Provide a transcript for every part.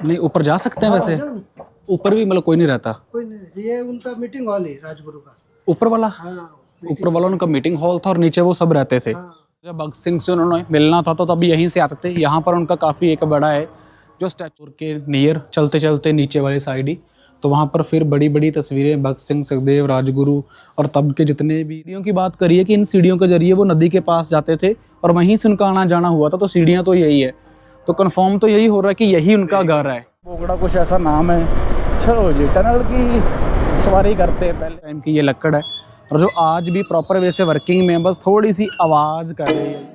नहीं ऊपर जा सकते हैं वैसे? ऊपर भी मतलब कोई नहीं रहता? कोई नहीं, ये उनका मीटिंग हॉल है राजगुरु का। ऊपर वाला? हाँ, ऊपर वाला उनका मीटिंग हॉल था और नीचे वो सब रहते थे। जब भगत सिंह से उन्होंने मिलना था तो तब यहीं से आते थे। यहाँ पर उनका काफ़ी एक बड़ा है जो स्टैचू के नियर चलते चलते नीचे वाली साइड ही, तो वहाँ पर फिर बड़ी बड़ी तस्वीरें भगत सिंह, सुखदेव, राजगुरु और तब के जितने भी सीढ़ियों की बात करिए कि इन सीढ़ियों के जरिए वो नदी के पास जाते थे और वहीं से उनका आना जाना हुआ था। तो सीढ़ियाँ तो यही है, तो कंफर्म तो यही हो रहा है कि यही उनका घर है। बोगड़ा कुछ ऐसा नाम है। चलो जी, टनल की सवारी करते हैं। पहले टाइम की ये लक्कड़ है और जो आज भी प्रॉपर वे से वर्किंग में, बस थोड़ी सी आवाज़ कर रही है।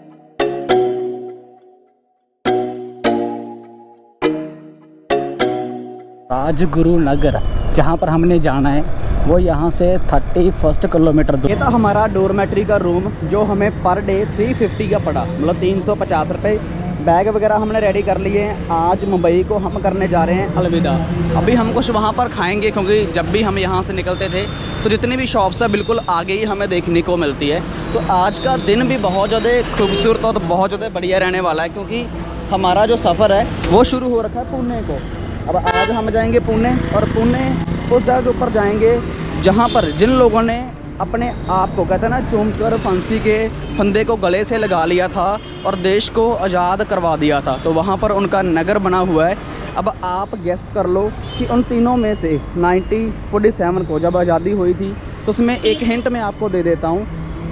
राजगुरु नगर जहाँ पर हमने जाना है वो यहाँ से 31 किलोमीटर दूर। ये था हमारा डोरमेट्री का रूम जो हमें पर डे 350 का पड़ा, मतलब 350 रुपये। बैग वगैरह हमने रेडी कर लिए हैं। आज मुंबई को हम करने जा रहे हैं अलविदा। अभी हम कुछ वहाँ पर खाएंगे क्योंकि जब भी हम यहाँ से निकलते थे तो जितनी भी शॉप्स है बिल्कुल आगे ही हमें देखने को मिलती है। तो आज का दिन भी बहुत ज़्यादा खूबसूरत और बहुत ज़्यादा बढ़िया रहने वाला है क्योंकि हमारा जो सफ़र है वो शुरू हो रखा है पुणे को। अब आज हम जाएंगे पुणे और पुणे उस जगह के ऊपर जाएंगे जहाँ पर जिन लोगों ने अपने आप को कहते हैं ना चूम कर फांसी के फंदे को गले से लगा लिया था और देश को आज़ाद करवा दिया था, तो वहाँ पर उनका नगर बना हुआ है। अब आप गेस कर लो कि उन तीनों में से 1947 को जब आज़ादी हुई थी तो उसमें एक हिंट मैं आपको दे देता हूँ।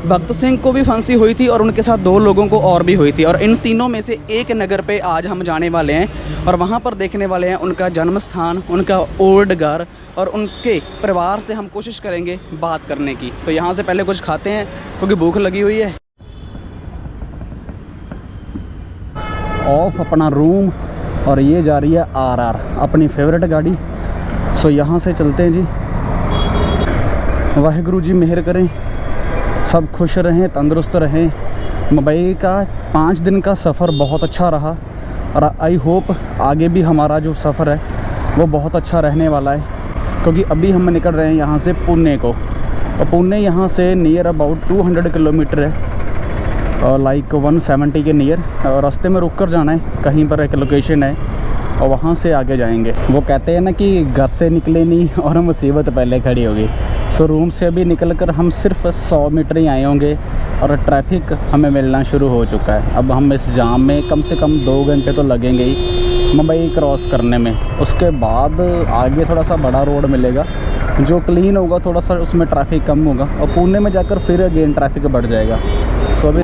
भगत सिंह को भी फांसी हुई थी और उनके साथ 2 लोगों को और भी हुई थी, और इन तीनों में से एक नगर पे आज हम जाने वाले हैं और वहाँ पर देखने वाले हैं उनका जन्म स्थान, उनका ओल्ड घर, और उनके परिवार से हम कोशिश करेंगे बात करने की। तो यहाँ से पहले कुछ खाते हैं क्योंकि भूख लगी हुई है। ऑफ अपना रूम और ये जा रही है RR अपनी फेवरेट गाड़ी। सो यहाँ से चलते हैं जी। वाहिगुरु जी मेहर करें, सब खुश रहें, तंदुरुस्त रहें। मुंबई का 5 दिन का सफ़र बहुत अच्छा रहा और आई होप आगे भी हमारा जो सफ़र है वो बहुत अच्छा रहने वाला है क्योंकि अभी हम निकल रहे हैं यहाँ से पुणे को, और पुणे यहाँ से नियर अबाउट 200 किलोमीटर है और लाइक 170 के नियर। और रास्ते में रुक कर जाना है, कहीं पर एक लोकेशन है और वहाँ से आगे जाएंगे। वो कहते हैं ना कि घर से निकले नहीं और मुसीबत पहले खड़ी होगी। सो रूम से अभी निकल कर हम सिर्फ 100 मीटर ही आए होंगे और ट्रैफिक हमें मिलना शुरू हो चुका है। अब हम इस जाम में कम से कम 2 घंटे तो लगेंगे ही मुंबई क्रॉस करने में। उसके बाद आगे थोड़ा सा बड़ा रोड मिलेगा जो क्लीन होगा, थोड़ा सा उसमें ट्रैफिक कम होगा और पुणे में जाकर फिर अगेन ट्रैफिक बढ़ जाएगा। सो अभी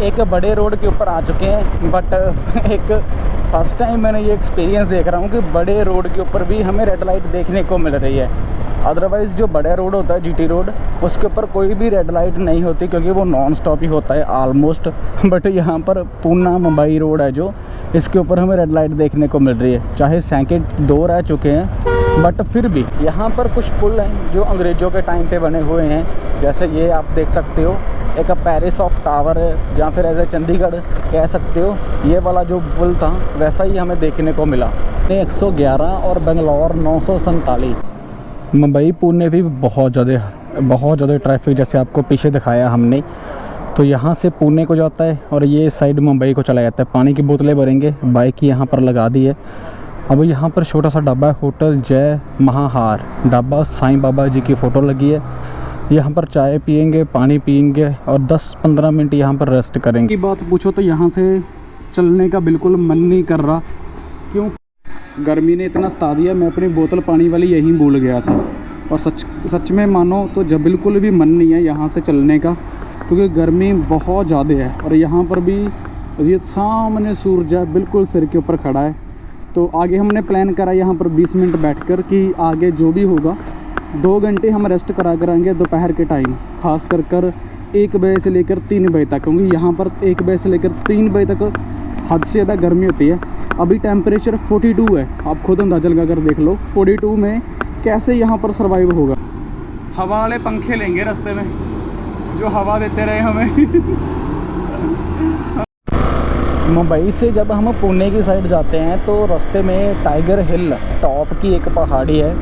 एक बड़े रोड के ऊपर आ चुके हैं, बट एक फर्स्ट टाइम मैंने ये एक्सपीरियंस देख रहा हूँ कि बड़े रोड के ऊपर भी हमें रेड लाइट देखने को मिल रही है। अदरवाइज़ जो बड़ा रोड होता है GT रोड, उसके ऊपर कोई भी रेड लाइट नहीं होती क्योंकि वो नॉन स्टॉप ही होता है ऑलमोस्ट। बट यहाँ पर पूना मुंबई रोड है जो, इसके ऊपर हमें रेड लाइट देखने को मिल रही है। चाहे सैकड़े 2 रह चुके हैं बट फिर भी यहाँ पर कुछ पुल हैं जो अंग्रेज़ों के टाइम पे बने हुए हैं। जैसे ये आप देख सकते हो, एक पेरिस ऑफ टावर है या फिर ऐसे चंडीगढ़ कह सकते हो। ये वाला जो पुल था वैसा ही हमें देखने को मिला। 111 और बेंगलोर 947। मुंबई पुणे भी बहुत ज़्यादा ट्रैफिक जैसे आपको पीछे दिखाया हमने। तो यहाँ से पुणे को जाता है और ये साइड मुंबई को चला जाता है। पानी की बोतलें भरेंगे, बाइक यहाँ पर लगा दी है। अब यहाँ पर छोटा सा ढाबा है, होटल जय महाहार ढाबा, साईं बाबा जी की फ़ोटो लगी है। यहाँ पर चाय पियेंगे, पानी पियेंगे और 10-15 मिनट यहाँ पर रेस्ट करेंगे। की बात पूछो तो यहाँ से चलने का बिल्कुल मन नहीं कर रहा। क्यों? गर्मी ने इतना सता दिया, मैं अपनी बोतल पानी वाली यहीं भूल गया था। और सच में मानो तो जब बिल्कुल भी मन नहीं है यहाँ से चलने का क्योंकि गर्मी बहुत ज़्यादा है। और यहाँ पर भी ये सामने सूरज है बिल्कुल सिर के ऊपर खड़ा है। तो आगे हमने प्लान करा यहाँ पर 20 मिनट बैठकर कि आगे जो भी होगा 2 घंटे हम रेस्ट करा कराएंगे दोपहर के टाइम, खास कर 1 बजे से लेकर 3 बजे तक, क्योंकि यहाँ पर 1 बजे से लेकर 3 बजे तक हद से ज़्यादा गर्मी होती है। अभी टेम्परेचर 42 है, आप खुद अंदाजा लगा कर देख लो 42 में कैसे यहाँ पर सर्वाइव होगा। हवा वाले पंखे लेंगे रास्ते में जो हवा देते रहे हमें। मुंबई से जब हम पुणे की साइड जाते हैं तो रास्ते में टाइगर हिल टॉप की एक पहाड़ी है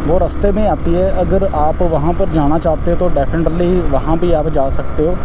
वो रास्ते में आती है। अगर आप वहाँ पर जाना चाहते हो तो डेफिनेटली वहाँ भी आप जा सकते हो,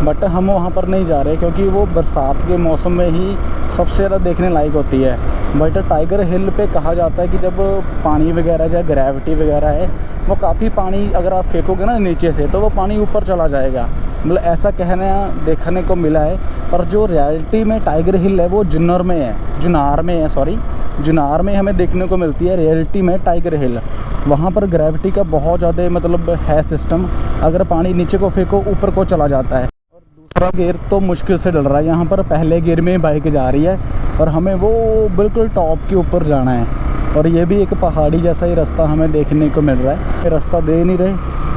बट हम वहाँ पर नहीं जा रहे क्योंकि वो बरसात के मौसम में ही सबसे ज़्यादा देखने लायक होती है। बट टाइगर हिल पे कहा जाता है कि जब पानी वगैरह या ग्रेविटी वगैरह है, वो काफ़ी पानी अगर आप फेंकोगे ना नीचे से तो वो पानी ऊपर चला जाएगा, मतलब ऐसा कहना देखने को मिला है। पर जो रियलिटी में टाइगर हिल है वो जुन्नर में है, जुन्नार में हमें देखने को मिलती है रियलिटी में टाइगर हिल। वहाँ पर ग्रेविटी का बहुत ज़्यादा मतलब है सिस्टम, अगर पानी नीचे को फेंको ऊपर को चला जाता है। और दूसरा गियर तो मुश्किल से डल रहा है यहाँ पर, पहले गियर में बाइक जा रही है और हमें वो बिल्कुल टॉप के ऊपर जाना है। और ये भी एक पहाड़ी जैसा ही रास्ता हमें देखने को मिल रहा है। ये रास्ता दे नहीं रहे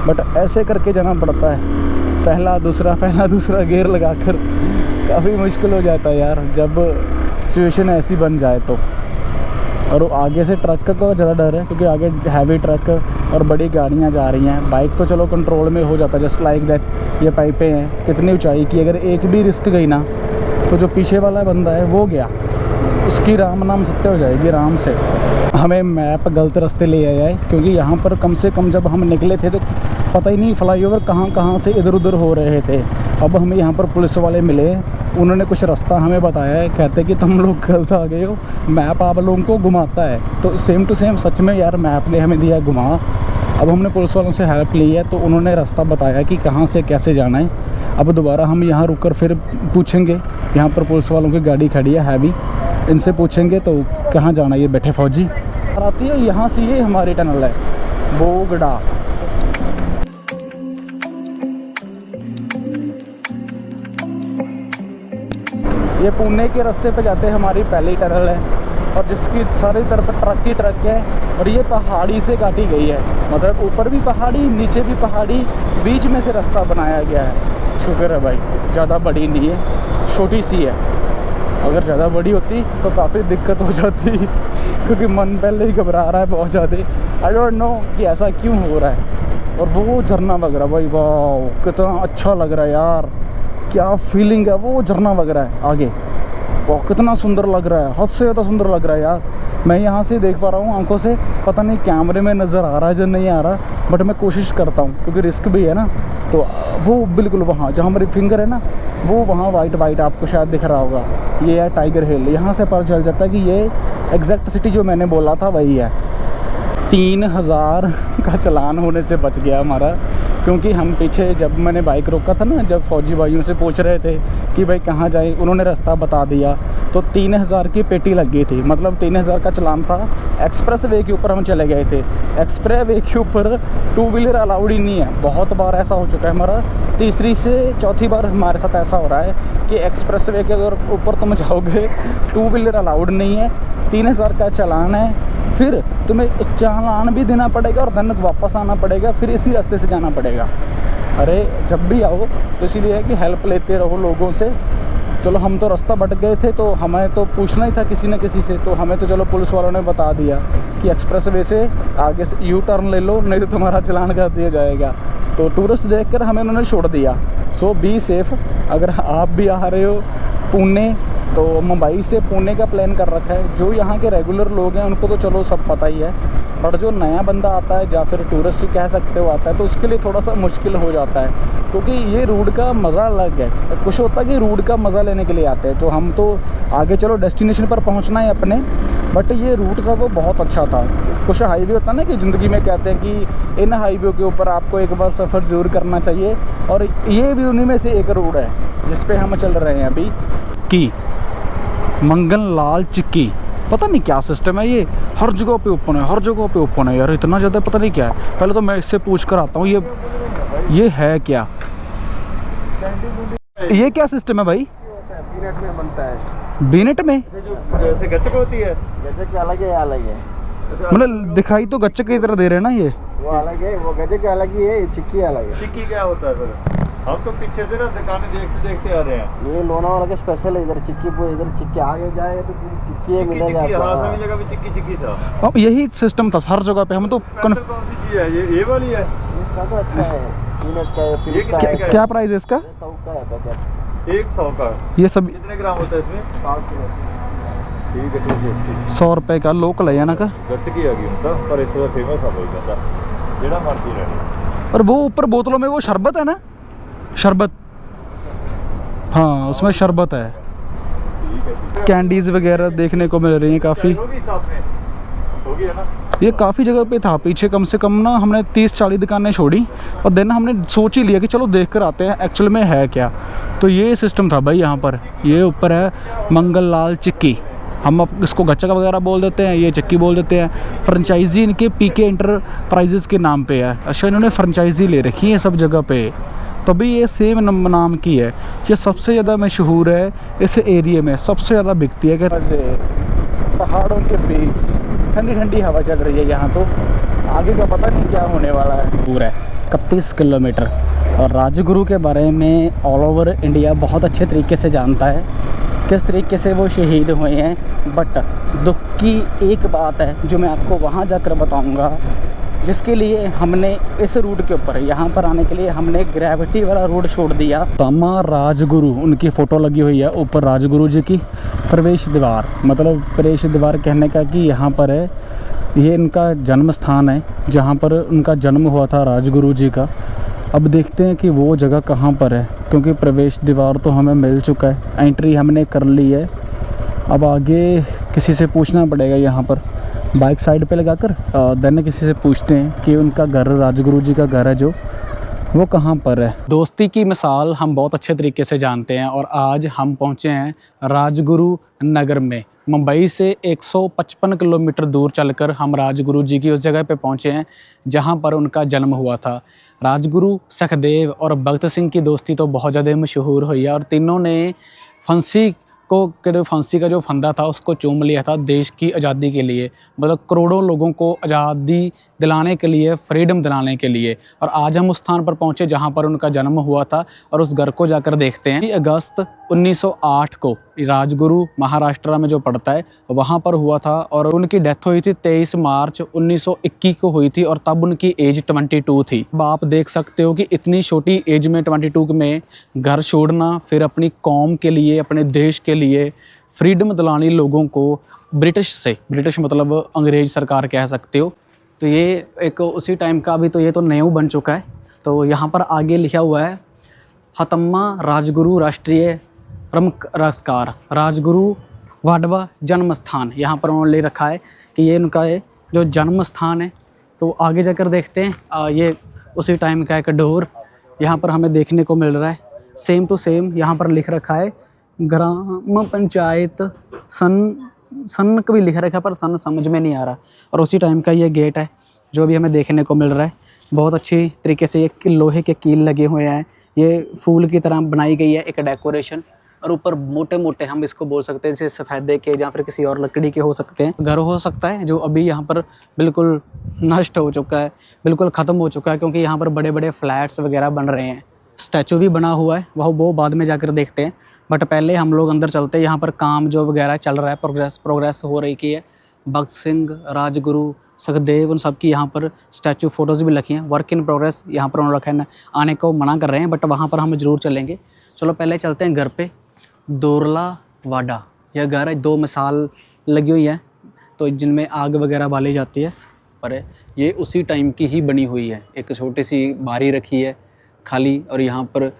बट ऐसे करके जाना पड़ता है, पहला दूसरा गियर लगाकर। काफ़ी मुश्किल हो जाता है यार जब सिचुएशन ऐसी बन जाए तो। और आगे से ट्रक का ज़्यादा डर है क्योंकि आगे हैवी ट्रक और बड़ी गाड़ियाँ जा रही हैं। बाइक तो चलो कंट्रोल में हो जाता है, जस्ट लाइक दैट। ये पाइपें हैं कितनी ऊंचाई की, अगर एक भी रिस्क गई ना तो जो पीछे वाला बंदा है वो गया, उसकी राम नाम सत्य हो जाएगी आराम से। हमें मैप गलत रास्ते ले आया है क्योंकि यहाँ पर कम से कम जब हम निकले थे तो पता ही नहीं फ्लाईओवर कहाँ से इधर उधर हो रहे थे। अब हमें यहाँ पर पुलिस वाले मिले, उन्होंने कुछ रास्ता हमें बताया है, कहते कि तुम लोग गलत आ गए हो, मैप आप लोगों को घुमाता है। तो सेम टू सेम सच में यार मैप ने हमें दिया घुमा। अब हमने पुलिस वालों से हेल्प ली है तो उन्होंने रास्ता बताया कि कहाँ से कैसे जाना है। अब दोबारा हम यहाँ रुक कर फिर पूछेंगे, यहाँ पर पुलिस वालों की गाड़ी खड़ी है हैवी, इनसे पूछेंगे तो कहाँ जाना है। ये बैठे फौजी आती है यहाँ से, ये हमारी टनल है बोगड़ा। ये पुणे के रास्ते पे जाते हैं, हमारी पहली टनल है और जिसकी सारी तरफ ट्रक ही ट्रक है। और ये पहाड़ी से काटी गई है, मतलब ऊपर भी पहाड़ी नीचे भी पहाड़ी, बीच में से रास्ता बनाया गया है। शुक्र है भाई ज़्यादा बड़ी नहीं है, छोटी सी है। अगर ज़्यादा बड़ी होती तो काफ़ी दिक्कत हो जाती क्योंकि मन पहले ही घबरा रहा है बहुत ज़्यादा। आई डोंट नो कि ऐसा क्यों हो रहा है। और वो झरना वगैरह भाई वाह कितना अच्छा लग रहा है यार, क्या फीलिंग है। वो झरना वगैरह है आगे, वो कितना सुंदर लग रहा है, हद से ज़्यादा सुंदर लग रहा है यार। मैं यहाँ से देख पा रहा हूँ आंखों से, पता नहीं कैमरे में नज़र आ रहा है या नहीं आ रहा, बट मैं कोशिश करता हूँ क्योंकि रिस्क भी है ना। तो वो बिल्कुल वहाँ जहाँ मेरी फिंगर है ना, वो वहाँ वाइट आपको शायद दिख रहा होगा, ये है टाइगर हिल। यहाँ से पता चल जाता है कि ये एग्जैक्ट सिटी जो मैंने बोला था वही है। 3000 का चालान होने से बच गया हमारा, क्योंकि हम पीछे जब मैंने बाइक रोका था ना, जब फौजी भाइयों से पूछ रहे थे कि भाई कहाँ जाए, उन्होंने रास्ता बता दिया तो 3000 की पेटी लग गई थी, मतलब 3000 का चालान था। एक्सप्रेस वे के ऊपर हम चले गए थे, एक्सप्रेस वे के ऊपर टू व्हीलर अलाउड ही नहीं है। बहुत बार ऐसा हो चुका है हमारा, तीसरी से चौथी बार हमारे साथ ऐसा हो रहा है कि एक्सप्रेस वे के अगर ऊपर तुम जाओगे टू व्हीलर अलाउड नहीं है, 3000 का चालान है, फिर तुम्हें चालान भी देना पड़ेगा और धन वापस आना पड़ेगा, फिर इसी रास्ते से जाना पड़ेगा। अरे जब भी आओ तो इसीलिए है कि हेल्प लेते रहो लोगों से। चलो हम तो रास्ता भटक गए थे तो हमें तो पूछना ही था किसी न किसी से, तो हमें तो चलो पुलिस वालों ने बता दिया कि एक्सप्रेस वे से आगे से यू टर्न ले लो, नहीं तो तुम्हारा चालान कर दिया जाएगा। तो टूरिस्ट देखकर हमें उन्होंने छोड़ दिया। सो बी सेफ़। अगर आप भी आ रहे हो पुणे, तो मुंबई से पुणे का प्लान कर रखा है, जो यहाँ के रेगुलर लोग हैं उनको तो चलो सब पता ही है, बट जो नया बंदा आता है या फिर टूरिस्ट कह सकते हो आता है, तो उसके लिए थोड़ा सा मुश्किल हो जाता है क्योंकि ये रूट का मज़ा अलग है। कुछ होता है कि रूट का मज़ा लेने के लिए आते हैं, तो हम तो आगे चलो डेस्टिनेशन पर पहुँचना है अपने, बट ये रूट था वो बहुत अच्छा था। कुछ हाईवे होता है ना कि ज़िंदगी में कहते हैं कि इन हाईवे के ऊपर आपको एक बार सफ़र ज़रूर करना चाहिए, और ये भी उन्हीं में से एक रोड है जिस पे हम चल रहे हैं अभी की मंगन लाल चिक्की। पता नहीं क्या सिस्टम है, ये हर जगह पे ओपन है, हर जगह पे ओपन है यार, इतना ज़्यादा पता नहीं क्या है। पहले तो मैं इससे पूछ कर आता हूँ ये है क्या, ये क्या सिस्टम है भाई? पीनट में बनता है। बीनेट में जैसे गच्चक होती है, गजक के अलग है, अलग है, मतलब दिखाई तो गच्चक की तरह दे रहे हैं ना ये। वो अलग है, वो गजक अलग ही है, चिक्की अलग है। चिक्की क्या होता है फिर? हम तो पीछे से ना दुकानें देखते देखते आ रहे हैं। ये लोनावाला का स्पेशल है, इधर चिक्की आगे जाए तो चिक्की मिलेगा चिक्की, हाँ आपको। सभी जगह भी चिक्की चिक्की था। अब यही सिस्टम था हर जगह पे, हम तो कौन सी चीज है ये वाली है? ये सब अच्छा है, पीनट का है, ये पिल्क का कितने है, का है? क्या प्राइस है इसका? 100 का है पैकेट। 100 का। ये सब कितने ग्राम होता है इसमें? 5 किलो। ਠੀਕ ਹੈ 100 रुपए का लोकल है ना का। ਗੱਚਕੀ ਆ ਗਈ ਹੁਣ ਤਾਂ, ਪਰ ਇੱਥੋਂ ਦਾ ਫੇਮਸ ਆ ਬਈ ਕਹਿੰਦਾ ਜਿਹੜਾ ਮਰਜ਼ੀ ਲੈ ਲਓ। और वो ऊपर बोतलों में वो शरबत है ना, शरबत, हाँ उसमें शरबत है। ठीक है कैंडीज वगैरह देखने को मिल रही हैं काफ़ी। होगी साथ में, होगी है ना। ये काफ़ी जगह पे था पीछे, कम से कम ना हमने 30-40 दुकानें छोड़ी और देन हमने सोच ही लिया कि चलो देख कर आते हैं एक्चुअल में है क्या। तो ये सिस्टम था भाई यहाँ पर। ये ऊपर है मंगल लाल चिक्की, हम अब इसको गच्चक वगैरह बोल देते हैं, ये चिक्की बोल देते हैं। फ्रेंचाइजी इनके पीके इंटरप्राइजेज़ के नाम पे है। अच्छा इन्होंने फ्रेंचाइजी ले रखी है सब जगह पे, तभी ये सेम नाम की है। ये सबसे ज़्यादा मशहूर है इस एरिए में, सबसे ज़्यादा बिकती है। कि पहाड़ों के बीच ठंडी ठंडी हवा चल रही है यहाँ, तो आगे का पता नहीं क्या होने वाला है। दूर है 31 किलोमीटर। और राजगुरु के बारे में ऑल ओवर इंडिया बहुत अच्छे तरीके से जानता है, किस तरीके से वो शहीद हुए हैं। बट दुख की एक बात है जो मैं आपको वहाँ जाकर बताऊँगा, जिसके लिए हमने इस रूट के ऊपर यहाँ पर आने के लिए हमने ग्रेविटी वाला रोड छोड़ दिया। तामा राजगुरु उनकी फ़ोटो लगी हुई है ऊपर, राजगुरु जी की प्रवेश द्वार, मतलब प्रवेश द्वार कहने का कि यहाँ पर है, ये इनका जन्म स्थान है जहाँ पर उनका जन्म हुआ था राजगुरु जी का। अब देखते हैं कि वो जगह कहाँ पर है, क्योंकि प्रवेश द्वार तो हमें मिल चुका है, एंट्री हमने कर ली है। अब आगे किसी से पूछना पड़ेगा, यहाँ पर बाइक साइड पे लगाकर देन किसी से पूछते हैं कि उनका घर, राजगुरु जी का घर है जो, वो कहाँ पर है। दोस्ती की मिसाल हम बहुत अच्छे तरीके से जानते हैं और आज हम पहुँचे हैं राजगुरु नगर में। मुंबई से 155 किलोमीटर दूर चलकर हम राजगुरु जी की उस जगह पे पहुँचे हैं जहाँ पर उनका जन्म हुआ था। राजगुरु, सखदेव और भगत सिंह की दोस्ती तो बहुत ज़्यादा मशहूर हुई है और तीनों ने फांसी का जो फंदा था उसको चूम लिया था देश की आज़ादी के लिए, मतलब करोड़ों लोगों को आज़ादी दिलाने के लिए, फ्रीडम दिलाने के लिए। और आज हम उस स्थान पर पहुँचे जहाँ पर उनका जन्म हुआ था और उस घर को जाकर देखते हैं। अगस्त 1908 को राजगुरु महाराष्ट्र में जो पड़ता है वहाँ पर हुआ था और उनकी डेथ हुई थी 23 मार्च 1921 को हुई थी और तब उनकी एज 22 थी। अब आप देख सकते हो कि इतनी छोटी एज में 22 में घर छोड़ना, फिर अपनी कौम के लिए, अपने देश के लिए फ्रीडम दिलानी लोगों को ब्रिटिश मतलब अंग्रेज सरकार कह सकते हो। तो ये एक उसी टाइम का, अभी तो ये तो न्यू बन चुका है। तो यहाँ पर आगे लिखा हुआ है हतम्मा राजगुरु राष्ट्रीय प्रमुख पुरस्कार, राजगुरु वाडवा जन्म स्थान। यहाँ पर उन्होंने ले रखा है कि ये उनका जो जन्म स्थान है। तो आगे जाकर देखते हैं। ये उसी टाइम का एक डोर यहाँ पर हमें देखने को मिल रहा है, सेम टू सेम यहाँ पर लिख रखा है ग्राम पंचायत सन कभी लिख रखा है पर सन समझ में नहीं आ रहा। और उसी टाइम का ये गेट है जो अभी हमें देखने को मिल रहा है। बहुत अच्छी तरीके से ये लोहे के कील लगे हुए हैं, ये फूल की तरह बनाई गई है एक डेकोरेशन। और ऊपर मोटे मोटे हम इसको बोल सकते हैं, जैसे सफ़ेदे के या फिर किसी और लकड़ी के हो सकते हैं। घर हो सकता है जो अभी यहाँ पर बिल्कुल नष्ट हो चुका है, बिल्कुल ख़त्म हो चुका है, क्योंकि यहाँ पर बड़े बड़े फ्लैट्स वगैरह बन रहे हैं। स्टैचू भी बना हुआ है, वो बाद में जाकर देखते हैं। बट पहले हम लोग अंदर चलते हैं। यहाँ पर काम जो वगैरह चल रहा है, प्रोग्रेस हो रही की है। भगत सिंह, राजगुरु, सखदेव, उन सब की यहाँ पर स्टैचू फोटोज़ भी रखी हैं। वर्क इन प्रोग्रेस यहाँ पर उन्होंने रखा है, आने को मना कर रहे हैं, बट वहाँ पर हम ज़रूर चलेंगे। चलो पहले चलते हैं घर पे। दोरला वाडा यह घर है, 2 मिसाल लगी हुई है तो जिनमें आग वगैरह बाली जाती है, पर ये उसी टाइम की ही बनी हुई है। एक छोटी सी बारी रखी है खाली और यहाँ पर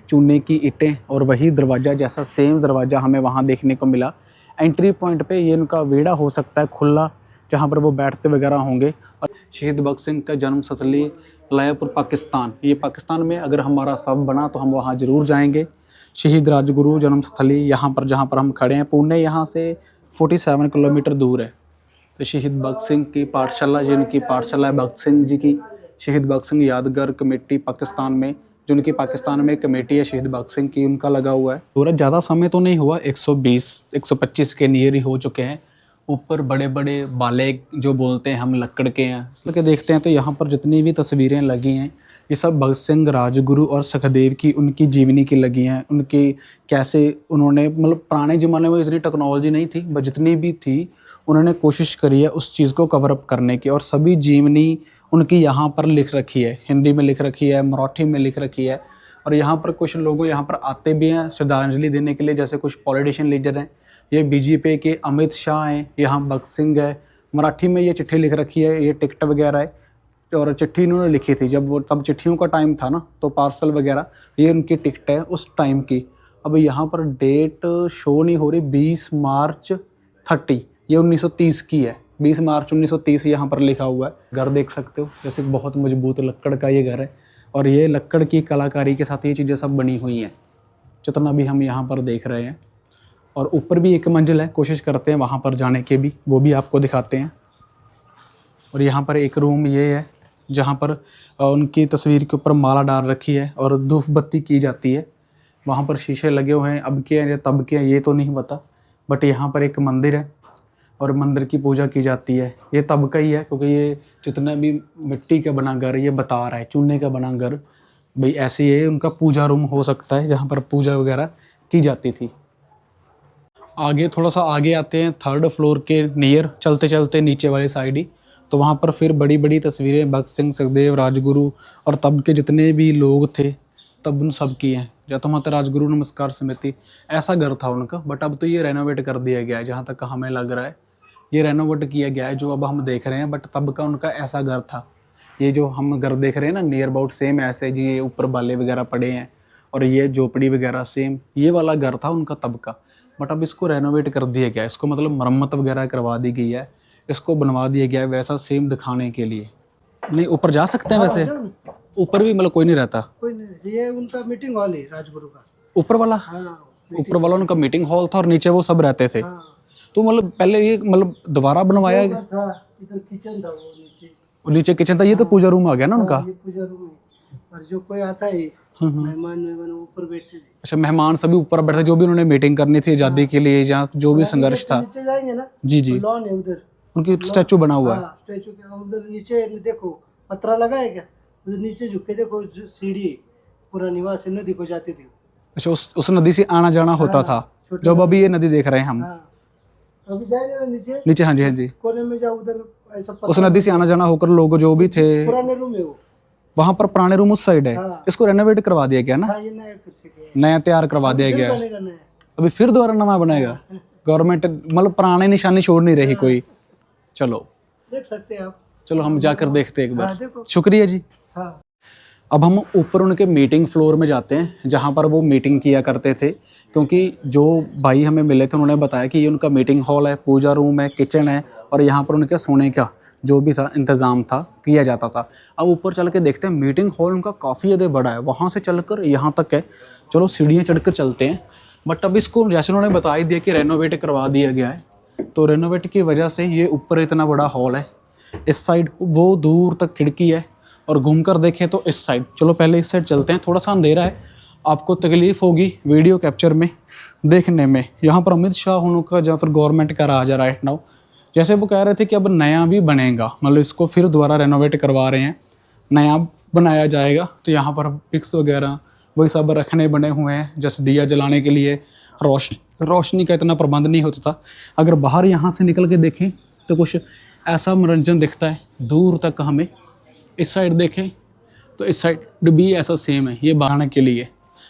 चूने की ईंटें और वही दरवाज़ा जैसा सेम दरवाज़ा हमें वहाँ देखने को मिला। एंट्री पॉइंट पे ये उनका वेड़ा हो सकता है खुला, जहाँ पर वो बैठते वगैरह होंगे। और शहीद भगत सिंह का जन्म स्थली लयापुर पाकिस्तान, ये पाकिस्तान में अगर हमारा सब बना तो हम वहाँ ज़रूर जाएंगे। शहीद राजगुरु जन्म स्थली यहाँ पर जहाँ पर हम खड़े हैं, पुणे यहाँ से 47 किलोमीटर दूर है। तो शहीद भगत सिंह की पाठशाला, जिनकी पाठशाला है भगत सिंह जी की, शहीद भगत सिंह यादगार कमेटी पाकिस्तान में, जो उनकी पाकिस्तान में कमेटी है शहीद भगत सिंह की, उनका लगा हुआ है। पूरा ज़्यादा समय तो नहीं हुआ, 120-125 के नियर ही हो चुके हैं। ऊपर बड़े बड़े बाले जो बोलते हैं हम लकड़ के हैं, उसके देखते हैं तो यहाँ पर जितनी भी तस्वीरें लगी हैं ये सब भगत सिंह, राजगुरु और सखदेव की, उनकी जीवनी की लगी हैं। उनकी कैसे उन्होंने, मतलब पुराने ज़माने में इतनी टेक्नोलॉजी नहीं थी, बट जितनी भी थी उन्होंने कोशिश करी है उस चीज़ को कवर अप करने की। और सभी जीवनी उनकी यहाँ पर लिख रखी है, हिंदी में लिख रखी है, मराठी में लिख रखी है। और यहाँ पर कुछ लोग यहाँ पर आते भी हैं श्रद्धांजलि देने के लिए, जैसे कुछ पॉलिटिशियन लीडर हैं ये बीजेपी के अमित शाह हैं, यहाँ भगत सिंह है। मराठी में ये चिट्ठी लिख रखी है, ये टिकट वगैरह है और चिट्ठी इन्होंने लिखी थी जब वो तब चिट्ठियों का टाइम था ना, तो पार्सल वगैरह ये उनकी टिकट है उस टाइम की। अब यहाँ पर डेट शो नहीं हो रही, 20 मार्च 30, ये 1930 की है, 20 मार्च 1930 यहाँ पर लिखा हुआ है। घर देख सकते हो, जैसे बहुत मजबूत लक्कड़ का ये घर है और ये लक्कड़ की कलाकारी के साथ ये चीज़ें सब बनी हुई हैं जितना भी हम यहाँ पर देख रहे हैं। और ऊपर भी एक मंजिल है, कोशिश करते हैं वहाँ पर जाने के भी, वो भी आपको दिखाते हैं। और यहाँ पर एक रूम ये है जहाँ पर उनकी तस्वीर के ऊपर माला डाल रखी है और धूप बत्ती की जाती है। वहाँ पर शीशे लगे हुए हैं, अब के हैं या तब के हैं ये तो नहीं पता, बट यहाँ पर एक मंदिर है और मंदिर की पूजा की जाती है। ये तब का ही है क्योंकि ये जितना भी मिट्टी का बना घर ये बता रहा है, चूने का बना घर भाई ऐसे ही उनका पूजा रूम हो सकता है जहाँ पर पूजा वगैरह की जाती थी। आगे थोड़ा सा आगे आते हैं, 3rd फ्लोर के नियर चलते चलते नीचे वाली साइड ही, तो वहाँ पर फिर बड़ी बड़ी तस्वीरें भगत सिंह, सुखदेव, राजगुरु और तब के जितने भी लोग थे तब उन सब की हैं। जातो माता राजगुरु नमस्कार समिति ऐसा घर था उनका, बट अब तो ये रेनोवेट कर दिया गया है। जहाँ तक हमें लग रहा है ये रेनोवेट किया गया है जो अब हम देख रहे हैं, बट तब का उनका ऐसा घर था। ये जो हम घर देख रहे हैं ना नियर अबाउट सेम ऐसे जी, ये ऊपर बाले वगैरह पड़े हैं और ये झोपड़ी वगैरह सेम ये वाला घर था उनका तब का, बट अब इसको रेनोवेट कर दिया गया है। इसको मतलब मरम्मत वगैरह करवा दी गई है, इसको बनवा दिया गया है वैसा सेम दिखाने के लिए। नहीं ऊपर जा सकते हैं वैसे, ऊपर भी मतलब कोई नहीं रहता? कोई नहीं, ये उनका मीटिंग हॉल है राजगुरु का। ऊपर वाला? हाँ, ऊपर वाला उनका मीटिंग हॉल था और नीचे वो सब रहते थे। हाँ। तो मतलब पहले ये मतलब दोबारा बनवाया गया था, इधर किचन था वो नीचे। नीचे किचन था, ये तो पूजा रूम आ गया ना उनका। ये पूजा रूम है और जो कोई आता है मेहमान ऊपर बैठते थे। अच्छा, मेहमान सभी ऊपर बैठे, जो भी उन्होंने मीटिंग करनी थी आज़ादी के लिए या जो भी संघर्ष था। नीचे जाएंगे ना जी जी, लॉन है उधर, उनकी स्टैचू बना हुआ है। स्टैचू के उधर नीचे देखो पत्रा लगा है क्या, उधर नीचे झुक के देखो सीढ़ी पूरा निवास नदी को जाती थी। अच्छा, उस नदी से आना जाना होता था, जब अभी ये नदी देख रहे हैं हम। अभी जाएंगे ना नीचे नीचे, हाँ जी हाँ जी, कोने में जाओ उधर ऐसा उस नदी से आना जाना होकर लोग जो भी थे, पुराने रूम है वो, वहाँ पर पुराने रूम उस साइड है। इसको रेनोवेट करवा दिया गया ना, ये नया फिर से किया है। नया तैयार करवा दिया गया है। बनेगा नया। अभी फिर दोबारा नया बनेगा। गवर्नमेंट मतलब पुराने निशानी छोड़ नहीं रही कोई। चलो देख सकते हैं आप, चलो हम जाकर देखते हैं एक बार। देखो। शुक्रिया जी। हाँ। अब हम ऊपर उनके मीटिंग फ्लोर में जाते हैं जहाँ पर वो मीटिंग किया करते थे, क्योंकि जो भाई हमें मिले थे उन्होंने बताया कि ये उनका मीटिंग हॉल है, पूजा रूम है, किचन है और यहाँ पर उनके सोने का जो भी था इंतज़ाम था किया जाता था। अब ऊपर चल के देखते हैं, मीटिंग हॉल उनका काफ़ी ज़्यादा बड़ा है, वहाँ से चलकर यहाँ तक है। चलो सीढ़ियाँ चढ़कर चलते हैं, बट अब इसको जैसे उन्होंने बता ही दिया कि रेनोवेट करवा दिया गया है, तो रेनोवेट की वजह से ये ऊपर इतना बड़ा हॉल है। इस साइड वो दूर तक खिड़की है और घूमकर देखें तो इस साइड। चलो पहले इस साइड चलते हैं, थोड़ा सा अंधेरा है, आपको तकलीफ़ होगी वीडियो कैप्चर में देखने में। यहाँ पर अमित शाह होने का या फिर गवर्नमेंट का राज है राइट नाउ। जैसे वो कह रहे थे कि अब नया भी बनेगा, मतलब इसको फिर दोबारा रेनोवेट करवा रहे हैं, नया बनाया जाएगा। तो यहाँ पर पिक्स वगैरह वही सब रखने बने हुए हैं, जैसे दिया जलाने के लिए रोशनी का इतना प्रबंध नहीं होता था। अगर बाहर यहाँ से निकल के देखें तो कुछ ऐसा मनोरंजन दिखता है दूर तक हमें। इस साइड देखें तो इस साइड भी ऐसा सेम है, ये बाहर के लिए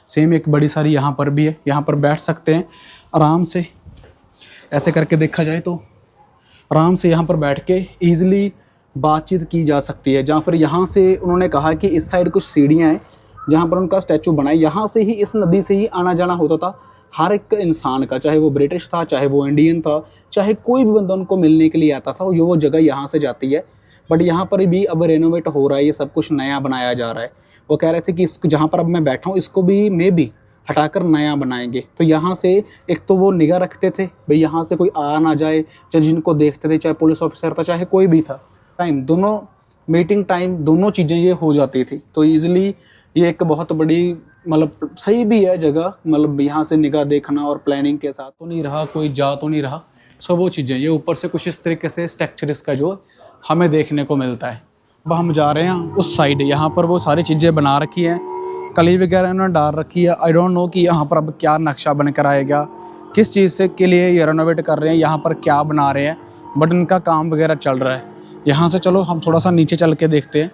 सेम एक बड़ी सारी यहाँ पर भी है। यहाँ पर बैठ सकते हैं आराम से, ऐसे करके देखा जाए तो आराम से यहाँ पर बैठ के ईज़िली बातचीत की जा सकती है। जहाँ फिर यहाँ से उन्होंने कहा कि इस साइड कुछ सीढ़ियाँ हैं जहाँ पर उनका स्टैचू बना है, यहाँ से ही इस नदी से ही आना जाना होता था हर एक इंसान का, चाहे वो ब्रिटिश था, चाहे वो इंडियन था, चाहे कोई भी बंदा उनको मिलने के लिए आता था, वो जगह यहाँ से जाती है। बट यहाँ पर भी अब रेनोवेट हो रहा है, ये सब कुछ नया बनाया जा रहा है। वो कह रहे थे कि इसको जहाँ पर अब मैं बैठा हूँ इसको भी मे भी हटाकर नया बनाएंगे। तो यहाँ से एक तो वो निगाह रखते थे भाई यहाँ से कोई आ ना जाए, चाहे जिनको देखते थे, चाहे पुलिस ऑफिसर था, चाहे कोई भी था, टाइम दोनों मीटिंग टाइम दोनों चीज़ें ये हो जाती थी। तो ईज़िली ये एक बहुत बड़ी मतलब सही भी है जगह, मतलब यहाँ से निगाह देखना और प्लानिंग के साथ तो नहीं रहा, कोई जा तो नहीं रहा, सब वो चीज़ें। ये ऊपर से कुछ इस तरीके से स्ट्रक्चर इसका जो हमें देखने को मिलता है। अब हम जा रहे हैं उस साइड, यहाँ पर वो सारी चीज़ें बना रखी हैं, कली वगैरह इन्होंने डाल रखी है। आई डोंट नो कि यहाँ पर अब क्या नक्शा बन कर आएगा, किस चीज़ से के लिए ये रेनोवेट कर रहे हैं, यहाँ पर क्या बना रहे हैं, बट इनका काम वगैरह चल रहा है। यहाँ से चलो हम थोड़ा सा नीचे चल के देखते हैं।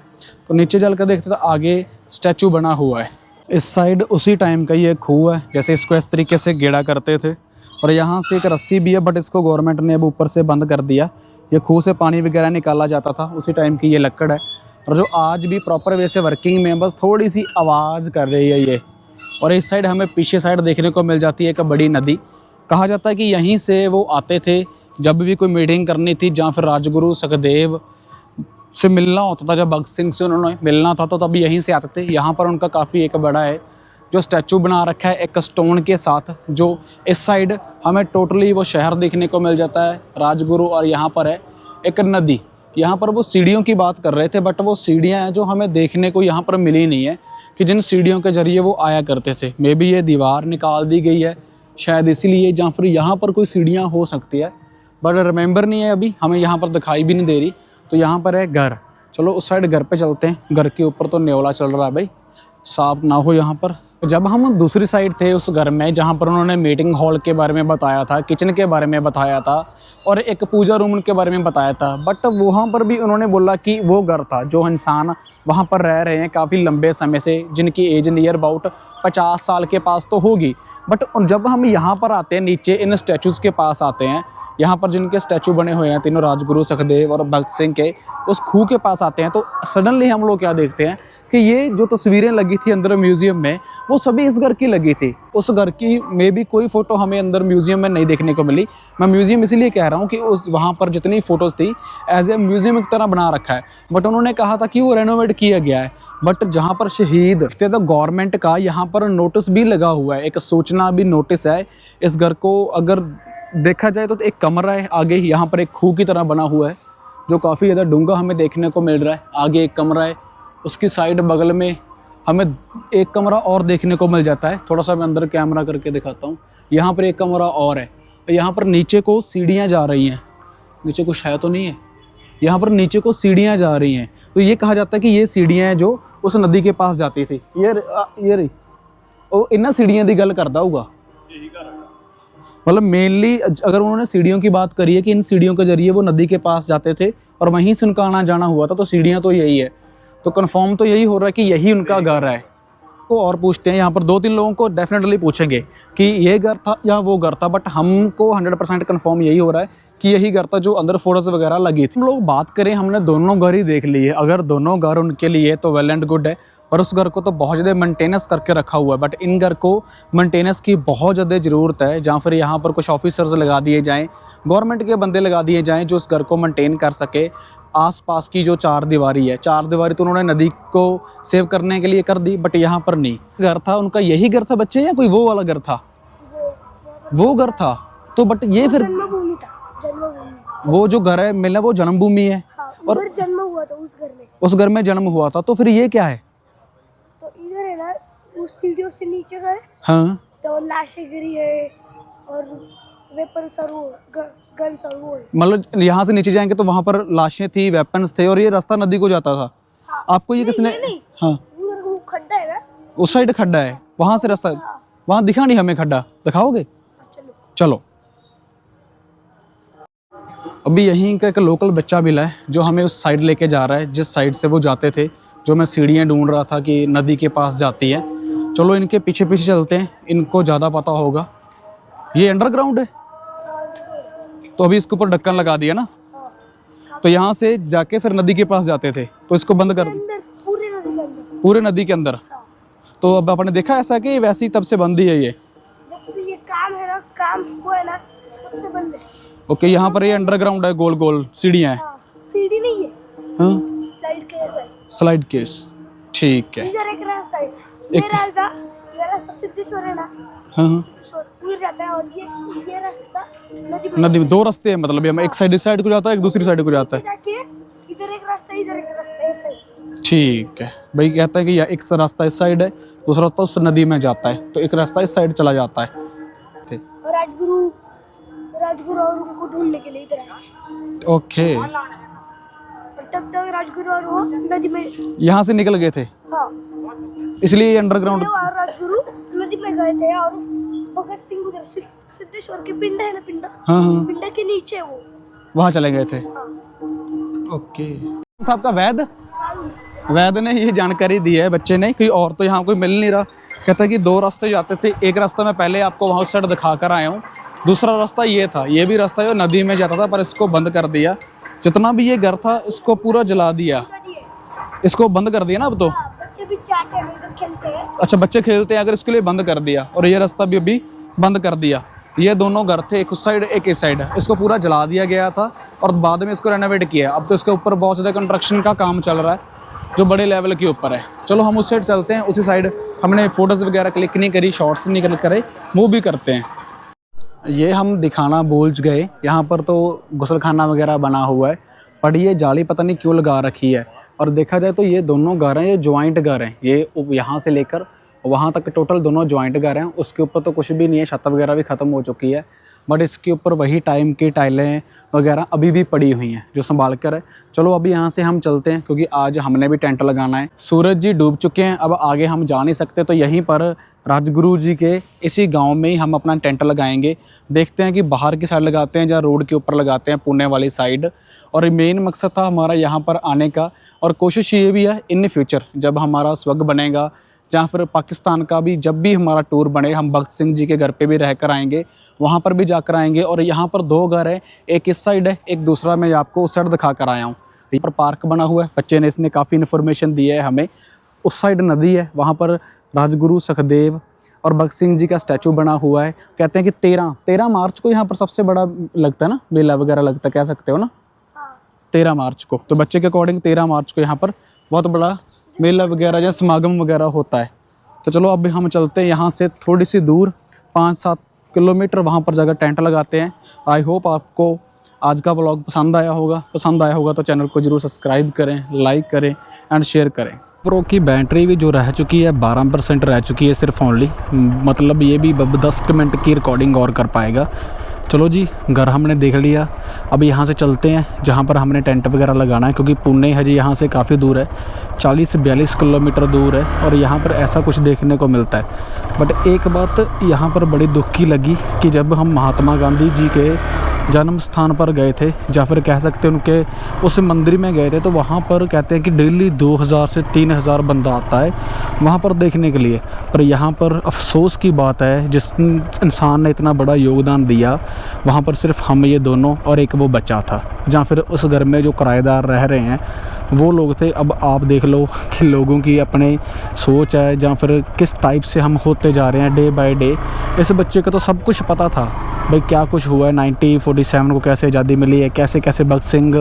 तो नीचे चल के देखते तो आगे स्टैचू बना हुआ है। इस साइड उसी टाइम का ये खूह है, जैसे इसको इस तरीके से गेड़ा करते थे और यहाँ से एक रस्सी भी है, बट इसको गवर्नमेंट ने अब ऊपर से बंद कर दिया। ये खूह से पानी वगैरह निकाला जाता था, उसी टाइम की ये लकड़ है, और जो आज भी प्रॉपर वे से वर्किंग में, बस थोड़ी सी आवाज़ कर रही है ये। और इस साइड हमें पीछे साइड देखने को मिल जाती है एक बड़ी नदी। कहा जाता है कि यहीं से वो आते थे जब भी कोई मीटिंग करनी थी, जहाँ फिर राजगुरु सुखदेव से मिलना होता था, जब भगत सिंह से उन्होंने मिलना था तो तब यहीं से आते थे। यहाँ पर उनका काफ़ी एक बड़ा है जो स्टैचू बना रखा है एक स्टोन के साथ, जो इस साइड हमें टोटली वो शहर देखने को मिल जाता है राजगुरु। और यहाँ पर है एक नदी। यहाँ पर वो सीढ़ियों की बात कर रहे थे, बट वो सीढ़ियाँ हैं जो हमें देखने को यहाँ पर मिली नहीं है कि जिन सीढ़ियों के जरिए वो आया करते थे। मे बी ये दीवार निकाल दी गई है शायद इसीलिए, जहाँ फिर यहाँ पर कोई सीढ़ियाँ हो सकती है, बट रिमेंबर नहीं है अभी, हमें यहाँ पर दिखाई भी नहीं दे रही। तो यहाँ पर है घर। चलो उस साइड घर पे चलते हैं। घर के ऊपर तो न्योला चल रहा है भाई, सांप ना हो यहाँ पर। जब हम दूसरी साइड थे उस घर में जहाँ पर उन्होंने मीटिंग हॉल के बारे में बताया था, किचन के बारे में बताया था और एक पूजा रूम के बारे में बताया था, बट वहाँ पर भी उन्होंने बोला कि वो घर था जो इंसान वहाँ पर रह रहे हैं काफ़ी लंबे समय से, जिनकी एज नियर अबाउट 50 साल के पास तो होगी। बट जब हम यहाँ पर आते हैं नीचे इन स्टैचूज़ के पास आते हैं, यहाँ पर जिनके स्टैचू बने हुए हैं तीनों राजगुरु सुखदेव और भगत सिंह के, उस खूह के पास आते हैं तो सडनली हम लोग क्या देखते हैं कि ये जो तस्वीरें लगी थी अंदर म्यूज़ियम में वो सभी इस घर की लगी थी। उस घर की मे भी कोई फ़ोटो हमें अंदर म्यूज़ियम में नहीं देखने को मिली। मैं म्यूज़ियम इसीलिए कह रहा हूँ कि उस वहाँ पर जितनी फ़ोटोज़ थी एज ए म्यूज़ियम की तरह बना रखा है, बट उन्होंने कहा था कि वो रेनोवेट किया गया है। बट जहाँ पर शहीद थे तो गवर्नमेंट का यहाँ पर नोटिस भी लगा हुआ है, एक सूचना भी नोटिस है। इस घर को अगर देखा जाए तो एक कमरा है आगे, यहाँ पर एक खूह की तरह बना हुआ है जो काफ़ी ज़्यादा डूंगा हमें देखने को मिल रहा है। आगे एक कमरा है, उसकी साइड बगल में हमें एक कमरा और देखने को मिल जाता है। थोड़ा सा मैं अंदर कैमरा करके दिखाता हूँ। यहाँ पर एक कमरा और है। यहाँ पर नीचे को सीढ़ियाँ जा रही हैं, नीचे कुछ है तो नहीं है, यहाँ पर नीचे को सीढ़ियाँ जा रही हैं। तो ये कहा जाता है कि ये सीढ़ियाँ हैं जो उस नदी के पास जाती थी। ये रही वो इन्ना सीढ़ियाँ की गल करता होगा, मतलब मेनली अगर उन्होंने सीढ़ियों की बात करी है कि इन सीढ़ियों के जरिए वो नदी के पास जाते थे और वहीं से उनका आना जाना हुआ था, तो सीढ़ियाँ तो यही है। तो कंफर्म तो यही हो रहा है कि यही उनका घर है। को और पूछते हैं, यहाँ पर 2-3 लोगों को डेफिनेटली पूछेंगे कि ये घर था या वो घर था, बट हमको 100% कंफर्म यही हो रहा है कि यही घर था जो अंदर फोटोज वगैरह लगी थी। हम लोग बात करें, हमने दोनों घर ही देख लिए। अगर दोनों घर उनके लिए तो वेल एंड गुड है, पर उस घर को तो बहुत ज़्यादा मेंटेनेंस करके रखा हुआ है। बट इन घर को मेंटेनेंस की बहुत ज़्यादा ज़रूरत है, जहाँ फिर यहाँ पर कुछ ऑफिसर्स लगा दिए जाएँ, गवर्नमेंट के बंदे लगा दिए जाएँ जो उस घर को मेंटेन कर सके। आसपास की जो 4 दीवारी है, 4 दीवारी तो उन्होंने नदी को सेव करने के लिए कर दी, बट यहाँ पर नहीं। घर था उनका, यही घर था बच्चे, या कोई वो वाला घर था? वो घर था तो बट ये फिर जन्मभूमि था, जन्मभूमि। वो जो घर है मिलना वो जन्मभूमि है। हाँ, और जन्म हुआ था उस घर में, उस घर में जन्म हुआ था। तो फिर ये क्या है? तो इधर है ना, उस सीढ़ियों से नीचे गए हाँ, तो लाशें गिरी है और वेपन सरू गन सरू है। मतलब यहाँ से नीचे जाएंगे तो वहाँ पर लाशें थी, वेपन्स थे, और ये रास्ता नदी को जाता था। हाँ। आपको ये किसने? नहीं, हाँ, उधर वो खड्डा है ना, उस साइड खड्डा है, वहाँ से रास्ता। वहाँ दिखा नहीं हमें खड्डा, दिखाओगे? चलो चलो। अभी यहीं का एक लोकल बच्चा मिला है जो हमें उस साइड लेके जा रहा है जिस साइड से वो जाते थे, जो मैं सीढ़ियाँ ढूंढ रहा था कि नदी के पास जाती है। चलो इनके पीछे पीछे चलते हैं, इनको ज़्यादा पता होगा। ये अंडरग्राउंड है, तो अभी इसके ऊपर ढक्कन लगा दिया ना, तो यहाँ से जाके फिर नदी के पास जाते थे, तो इसको बंद कर अंदर पूरे नदी के अंदर, पूरे नदी के अंदर। तो अब आपने देखा ऐसा कि वैसे ही तब से बंद ही है ये? जब से ये काम है ना, काम वो है ना, तब से बंद है। ओके, यहाँ पर ये अंडरग्राउंड है, गोल गोल सीढ़ियाँ हैं। हाँ, सीढ़ी नहीं है, हाँ, स्लाइड के ऐसा है। स्लाइड केस, ठीक है। इधर एक रास्ता है, ये रास्ता सिद्धेश्वर है ना, हाँ हाँ, सिद्धेश्वर जाता है, और ये रास्ता नदी में नदी में 2 रास्ते हैं, मतलब हम एक साइड इस साइड को जाता है, एक दूसरी साइड को जाता है। जाके इधर एक रास्ता, इधर एक रास्ता, ऐसा ही। ठीक है भाई, कहता है कि या एक रास्ता इस साइड है, दूसरा रास्ता उस नदी में जाता है, तो एक रास्ता इस साइड चला जाता है। और राजगुरु और उनको ढूंढने के लिए इधर आए थे। ओके, और तब तक राजगुरु और वो नदी में, यहाँ से निकल गए थे, हाँ, इसलिए अंडरग्राउंड। और राजगुरु नदी में गए थे, और भगत सिंह उधर सिद्धेश्वर के पिंड है ना, पिंडा, हाँ हाँ, पिंडा के नीचे वो, वहाँ चले गए थे। हाँ। ओके, था आपका वैद ने ये जानकारी दी है बच्चे ने, कोई और तो यहाँ कोई मिल नहीं रहा। कहता है कि 2 रास्ते जाते थे, एक रास्ता मैं पहले आपको वहाँ उस साइड दिखा कर आया हूँ, दूसरा रास्ता ये था, ये भी रास्ता जो नदी में जाता था पर इसको बंद कर दिया। जितना भी ये घर था इसको पूरा जला दिया, इसको बंद कर दिया ना अब तो। बच्चे भी जाते हैं मतलब खेलते हैं। अच्छा बच्चे खेलते हैं, अगर इसके लिए बंद कर दिया। और ये रास्ता भी अभी बंद कर दिया। ये दोनों घर थे, एक उस साइड एक इस साइड, इसको पूरा जला दिया गया था और बाद में इसको रेनोवेट किया। अब तो इसके ऊपर बहुत ज़्यादा कंस्ट्रक्शन का काम चल रहा है जो बड़े लेवल के ऊपर है। चलो हम उस साइड चलते हैं। उसी साइड हमने फ़ोटोज़ वगैरह क्लिक नहीं करी, शॉर्ट्स नहीं क्लिक करे, मूव भी करते हैं। ये हम दिखाना भूल गए, यहाँ पर तो गुसलखाना वगैरह बना हुआ है पर ये जाली पता नहीं क्यों लगा रखी है। और देखा जाए तो ये दोनों घर हैं, ये जॉइंट घर हैं, ये यहाँ से लेकर वहाँ तक टोटल दोनों जॉइंट घर हैं। उसके ऊपर तो कुछ भी नहीं है, छत वगैरह भी ख़त्म हो चुकी है बट इसके ऊपर वही टाइम की टाइलें वगैरह अभी भी पड़ी हुई हैं जो संभाल कर है। चलो अभी यहाँ से हम चलते हैं क्योंकि आज हमने भी टेंट लगाना है। सूरज जी डूब चुके हैं, अब आगे हम जा नहीं सकते, तो यहीं पर राजगुरु जी के इसी गांव में ही हम अपना टेंट लगाएंगे। देखते हैं कि बाहर की साइड लगाते हैं या रोड के ऊपर लगाते हैं, पुणे वाली साइड। और मेन मकसद था हमारा यहाँ पर आने का, और कोशिश ये भी है इन फ्यूचर जब हमारा स्वग बनेगा या फिर पाकिस्तान का भी जब भी हमारा टूर बने, हम भगत सिंह जी के घर पे भी रह कर आएंगे, वहाँ पर भी जाकर आएंगे। और यहाँ पर दो घर है, एक इस साइड है, एक दूसरा मैं आपको उस साइड दिखा कर आया हूँ। यहाँ पर पार्क बना हुआ है, बच्चे ने इसने काफ़ी इन्फॉर्मेशन दी है हमें। उस साइड नदी है, वहाँ पर राजगुरु सुखदेव और भगत सिंह जी का स्टैचू बना हुआ है। कहते हैं कि 13 मार्च को यहाँ पर सबसे बड़ा लगता है ना, मेला वगैरह लगता है, कह सकते हो ना 13 मार्च को। तो बच्चे के अकॉर्डिंग 13 मार्च को यहाँ पर बहुत बड़ा मेला वगैरह या समागम वगैरह होता है। तो चलो अभी हम चलते हैं यहाँ से थोड़ी सी दूर 5-7 किलोमीटर, वहाँ पर जगह टेंट लगाते हैं। आई होप आपको आज का व्लॉग पसंद आया होगा तो चैनल को ज़रूर सब्सक्राइब करें, लाइक करें एंड शेयर करें। प्रो की बैटरी भी जो रह चुकी है 12% रह चुकी है सिर्फ ओनली, मतलब ये भी 10 मिनट की रिकॉर्डिंग और कर पाएगा। चलो जी, घर हमने देख लिया, अब यहाँ से चलते हैं जहाँ पर हमने टेंट वगैरह लगाना है क्योंकि पुणे है जी यहाँ से काफ़ी दूर है, 40 से 42 किलोमीटर दूर है और यहाँ पर ऐसा कुछ देखने को मिलता है। बट एक बात यहाँ पर बड़ी दुख की लगी कि जब हम महात्मा गांधी जी के जन्म स्थान पर गए थे या फिर कह सकते हैं उनके उस मंदिर में गए थे, तो वहाँ पर कहते हैं कि डेली 2000 से 3000 बंदा आता है वहाँ पर देखने के लिए। पर यहाँ पर अफसोस की बात है, जिस इंसान ने इतना बड़ा योगदान दिया वहाँ पर सिर्फ हम ये दोनों और एक वो बच्चा था, जहाँ फिर उस घर में जो किराएदार रह रहे हैं वो लोग थे। अब आप देख लो कि लोगों की अपने सोच है या फिर किस टाइप से हम होते जा रहे हैं डे बाय डे। इस बच्चे को तो सब कुछ पता था भाई क्या कुछ हुआ है, 1947 को कैसे आज़ादी मिली है, कैसे कैसे भगत सिंह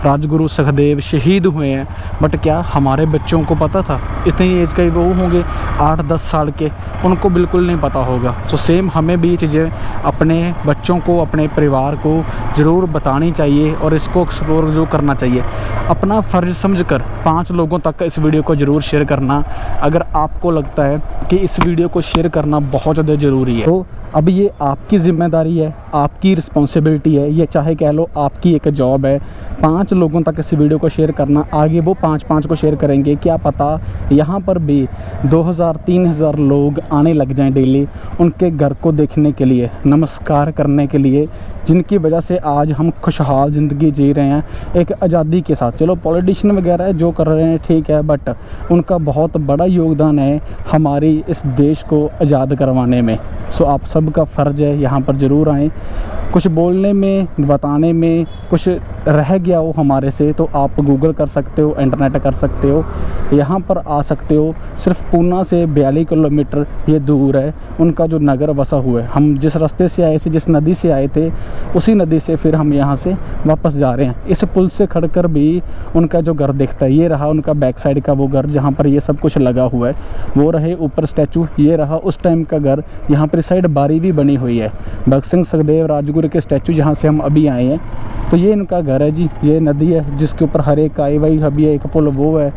राजगुरु सुखदेव शहीद हुए हैं। बट क्या हमारे बच्चों को पता था? इतनी एज के वो होंगे 8-10 साल के, उनको बिल्कुल नहीं पता होगा। तो सेम हमें भी चीज़ें अपने बच्चों को, अपने परिवार को ज़रूर बतानी चाहिए और इसको एक्सप्लोर ज़रूर करना चाहिए। अपना फ़र्ज़ समझकर 5 लोगों तक इस वीडियो को ज़रूर शेयर करना अगर आपको लगता है कि इस वीडियो को शेयर करना बहुत ज़्यादा ज़रूरी है। तो अब ये आपकी ज़िम्मेदारी है, आपकी रिस्पॉन्सिबिलिटी है, ये चाहे कह लो आपकी एक जॉब है 5 लोगों तक इस वीडियो को शेयर करना। आगे वो 5-5 को शेयर करेंगे, क्या पता यहाँ पर भी 2000-3000 लोग आने लग जाएं डेली उनके घर को देखने के लिए, नमस्कार करने के लिए, जिनकी वजह से आज हम खुशहाल ज़िंदगी जी रहे हैं एक आज़ादी के साथ। चलो पॉलिटिशियन वगैरह जो कर रहे हैं ठीक है, बट उनका बहुत बड़ा योगदान है हमारी इस देश को आज़ाद करवाने में। सो आप सबका फ़र्ज़ है यहाँ पर ज़रूर आएँ। कुछ बोलने में, बताने में कुछ रह गया हो हमारे से तो आप गूगल कर सकते हो, इंटरनेट कर सकते हो, यहाँ पर आ सकते हो। सिर्फ पूना से 42 किलोमीटर ये दूर है उनका जो नगर बसा हुआ है। हम जिस रास्ते से आए थे, जिस नदी से आए थे, उसी नदी से फिर हम यहाँ से वापस जा रहे हैं। इस पुल से खड़कर भी उनका जो घर दिखता है, ये रहा उनका बैक साइड का वो घर जहाँ पर ये सब कुछ लगा हुआ है, वो रहे ऊपर स्टैचू, ये रहा उस टाइम का घर। यहाँ पर साइड बारी भी बनी हुई है, भगत सिंह सुखदेव राजगुरु के स्टैचू जहाँ से हम अभी आए हैं। तो ये इनका घर है जी, ये नदी है जिसके ऊपर हर एक आई वाई अभी एक पुल वो है,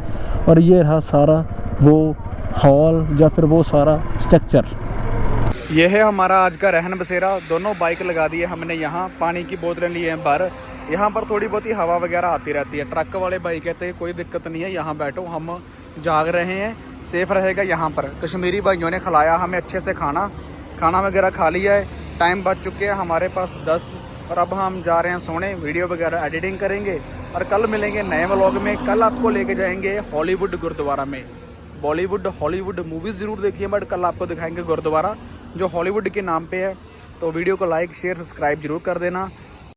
और ये रहा सारा वो हॉल या फिर वो सारा स्ट्रक्चर। ये है हमारा आज का रहन बसेरा। दोनों बाइक लगा दी है हमने यहाँ, पानी की बोतलें ली हैं बाहर। यहाँ पर थोड़ी बहुत ही हवा वगैरह आती रहती है। ट्रक वाले भाई कहते हैं कोई दिक्कत नहीं है, यहाँ बैठो, हम जाग रहे हैं, सेफ रहेगा यहाँ पर। कश्मीरी भाइयों ने खिलाया हमें अच्छे से खाना वगैरह खा लिया है। टाइम बच चुके हैं हमारे पास 10 और अब हम जा रहे हैं सोने, वीडियो वगैरह एडिटिंग करेंगे और कल मिलेंगे नए व्लॉग में। कल आपको लेके जाएंगे हॉलीवुड गुरुद्वारा में। बॉलीवुड हॉलीवुड मूवीज़ ज़रूर देखिए, बट कल आपको दिखाएंगे गुरुद्वारा जो हॉलीवुड के नाम पे है। तो वीडियो को लाइक शेयर सब्सक्राइब जरूर कर देना।